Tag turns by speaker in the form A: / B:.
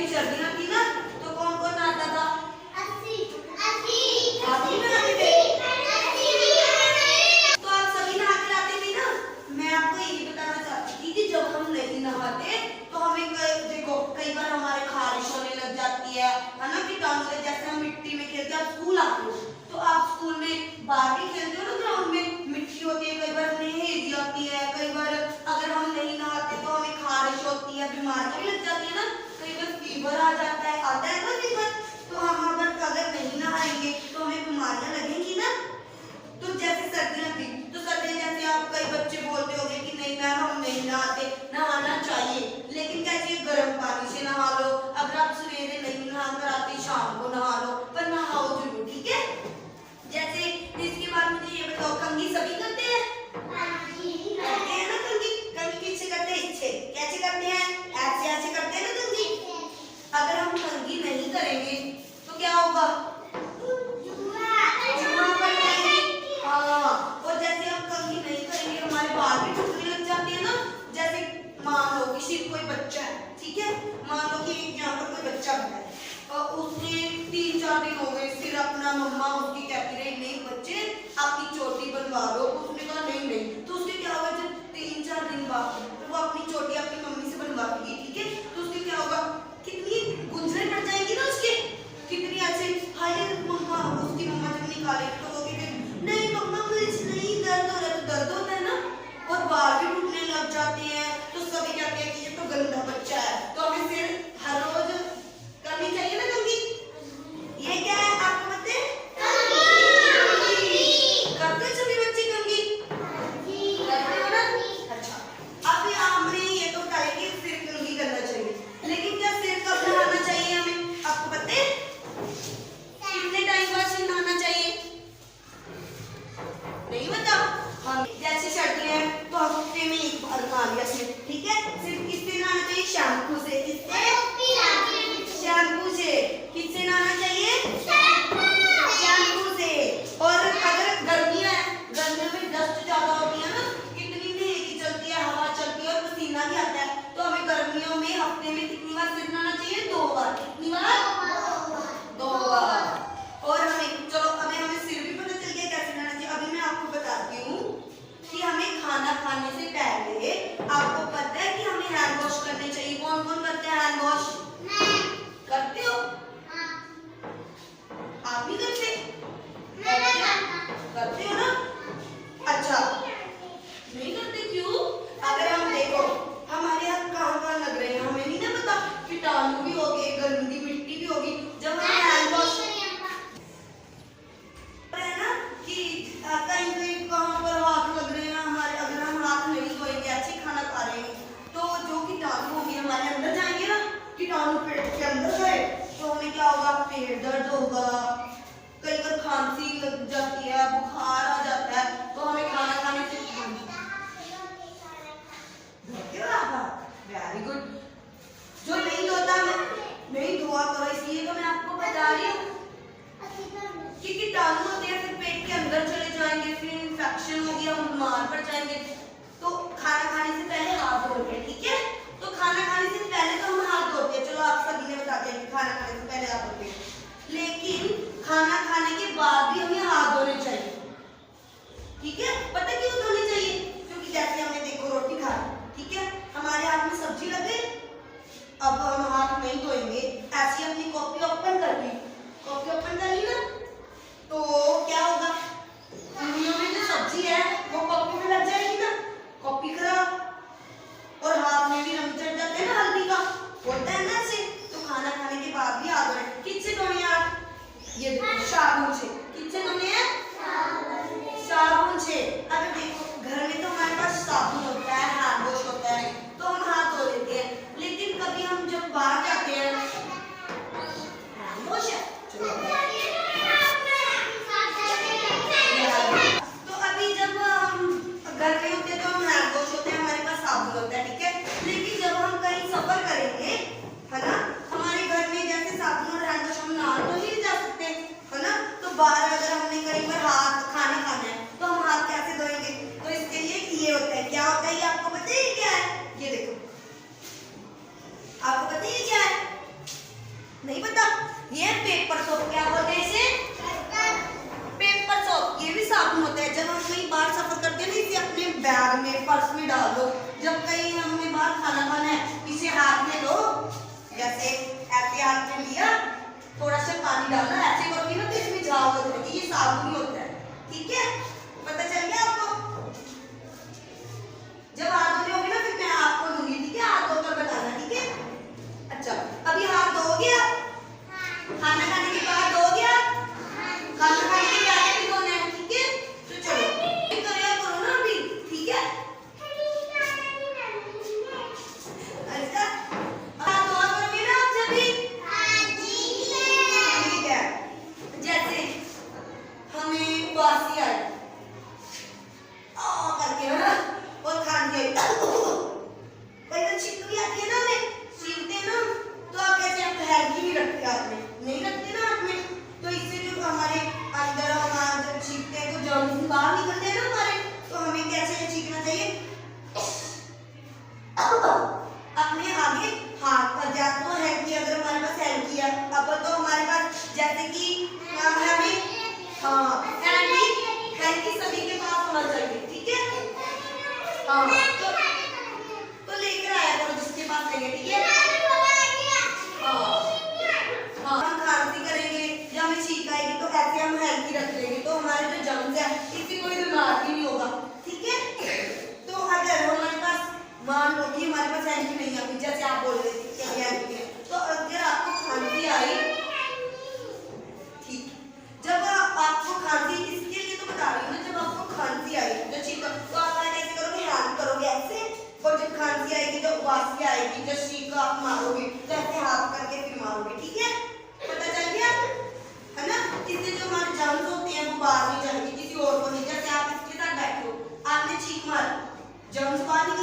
A: कभी सर्दियां थी ना तो कौन कौन नहाता था? आप भी नहाते थे? तो आप सभी नहा के आते थे ना। मैं आपको यही बताना चाहती थी कि जब हम नहीं नहाते तो हमें देखो कई बार हमारे खारिश होने लग जाती है ना, कीटाणु से। जैसे हम मिट्टी में खेलते हैं, आप स्कूल आते हो तो आप स्कूल में बाहर भी खेलते हो ना, ग्राउंड में मिट्टी होती है, कई बार हमें हेजी आती है, कई बार अगर हम नहीं नहाते तो हमें खारिश होती है, बीमारी भी लग जाती है ना, कई बार फीवर आ जाता है, आता है ना फीवर। तो हम अगर नहीं नहाएंगे तो हमें बीमारियां लगेंगी ना। तो जैसे सर्दियां थी तो सर्दियां, जैसे आप कई बच्चे बोलते होंगे कि नहीं मैम हम नहीं नहाते, नहाना चाहिए, लेकिन कैसे गर्म पानी से नहा लो। अगर आप सवेरे नहीं नहा कर आते शाम को नहा लो, पर नहाओ जरूर, ठीक है। जैसे इसके बाद मुझे ये बताओ, कंघी सभी करते हैं? करते हैं ना कंघी। कंघी किससे करते हैं? इससे। कैसे करते हैं? ऐसे ऐसे करते हैं ना कंघी। अगर हम कंघी नहीं करेंगे तो क्या होगा? और जैसे हम कंघी नहीं करेंगे हमारे बाल भी टूटने लग जाते हैं ना। जैसे मान लो कि सिर्फ कोई बच्चा है, ठीक है, मान लो कि यहाँ पर कोई बच्चा है और उसने 3-4 दिन हो गए, फिर अपना मम्मा उसकी कहती रही नहीं बच्चे आपकी चोटी बनवा लो, उसने कहा नहीं नहीं, तो उसके क्या होगा जब 3-4 दिन बाद तो वो अपनी चोटी अपनी मम्मी से बनवाएगी, ठीक है, तो उसके क्या होगा, कितनी गुंजरें पड़ जाएंगी ना उसके, कितनी अच्छे। हाय मम्मा, उसकी मम्मा जब निकालेगी तो वो कहती नहीं मम्मा मुझे नहीं दर्द हो रहा, तो दर्द होता है ना, और बाल भी टूटने लग जाते हैं। तो सभी कहते हैं कि ये तो गंदा बच्चा है, तो हमें फिर हर रोज करनी चाहिए ना कंघी। ये क्या है आपको पता है? करते हैं सभी बच्चे कंघी? करते हो ना? अच्छा, अब हमने ये तो बताया कि सिर कंघी करना चाहिए, लेकिन क्या सिर कब नहाना चाहिए हमें, आपको पता है? कितने टाइम बाद सिर नहाना चाहिए? नहीं बता। हाँ, जैसे सर्दियां हैं तो हफ्ते में एक बार नहा लिया सिर, ठीक है। सिर्फ किससे नहाना चाहिए? शैम्पू से। किससे? शैम्पू से। किससे नहाना चाहिए? शैम्पू से। और अगर गर्मियां हैं, गर्मियों में डस्ट ज्यादा होती है ना, कितनी भी चलती है, हवा चलती है और पसीना भी आता है, तो हमें गर्मियों में हफ्ते में कितनी बार सिर नहाना चाहिए? 2 बार। कितनी बार? 2 बार। और हमें चलो हमें सिर भी पता चल गया कैसे नहाना चाहिए। अभी मैं आपको बताती हूँ कि हमें खाना खाने से पहले आपको पता है कि हमें हैंड वॉश करने चाहिए। कौन कौन करते हैं हैंड वॉश? करते हो? आप भी करते? करते हो ना? अच्छा, नहीं करते क्यों? अगर हम देखो हमारे हाथ कहाँ लग रहे हैं हमें नहीं ना पता, कीटाणु भी हो गए, गंदी मिट्टी भी होगी, जब हम हैंड वॉश है ना कि कहीं कहीं कहाँ पर हाथ लग रहे हैं हमारे, अगर हम हाथ नहीं धोएंगे ऐसे खाना खा रहे हैं तो जो कीटाणु होंगे हमारे अंदर जाएंगे ना, कीटाणु पेट के अंदर गए तो हमें क्या होगा? पेट दर्द होगा, कई बार खांसी लग जाती है, बुखार आ जाता है, तो हमें खाना खाने से वेरी गुड। जो नहीं धोता नहीं धोआ करो, इसलिए तो मैं आपको बता रही हूँ कि कीटाणु होते हैं फिर पेट के अंदर चले जाएंगे, फिर इंफेक्शन हो गया, हम बीमार पड़ जाएंगे। तो खाना खाने से पहले हाथ धोते हैं, ठीक है। तो खाना खाने से पहले तो हम हाथ धोते हैं, चलो आप सभी ने बताते हैं कि खाना खाने से पहले हाथ धोते हैं, लेकिन खाना खाने के बाद भी हमें हाथ धोने चाहिए, ठीक है। पता क्यों धोने चाहिए? क्योंकि जैसे हमने देखो रोटी खा, ठीक है, हमारे हाथ में सब्जी लग गई, अब हम हाथ नहीं धोएंगे, ऐसी अपनी कॉपी ओपन कर ली, कॉपी ओपन कर ली ना, तो क्या होगा? उंगलियों में जो सब्जी है वो कॉपी में लग जाएगी ना, कॉपी खराब, और हाथ में भी रंग चढ़ जाते हैं ना हल्दी का, होता है ना ऐसे। तो खाना खाने के बाद भी हाथ धोने, किससे धोने हाथ? ये देखो साबुन से। किससे धोने हैं? साबुन से। अगर देखो घर में तो हमारे पास साबुन होता है, हैंड वॉश होता है, तो हम हाथ धो लेते हैं, लेकिन कभी हम जब बाहर जाते हैं हाँ तो लेकर आया करो जिसके पास रहेंगे, ठीक है। हाँ हाँ, हम खांसी करेंगे या हमें छींक आएगी तो ऐसे हम हेल्थी रख लेंगे, तो हमारे जो जर्म्स है इससे कोई बीमार भी नहीं होगा, ठीक है। तो अगर हमारे पास मान लो कि हमारे पास एंटी नहीं है, जैसे आप बोल रहे थे कि एंटी है, तो अगर आपको खांसी आई, ठीक, जब आपको खांसी, इसके लिए तो बता रही हूँ ना, जब आपको खांसी आई जो छींक, तो आप कैसे करोगे, हैंड करोगे ऐसे, और जब खांसी आएगी, जब वासी आएगी, जब छींक आप मारोगे तो ऐसे हाथ करके फिर मारोगे, ठीक है। पता चल गया है ना। इससे जो हमारे जर्म्स होते हैं वो बाहर नहीं जाएंगे किसी और को नहीं, जैसे आप इसके साथ बैठे हो, आपने छींक मारा, जर्म्स बाहर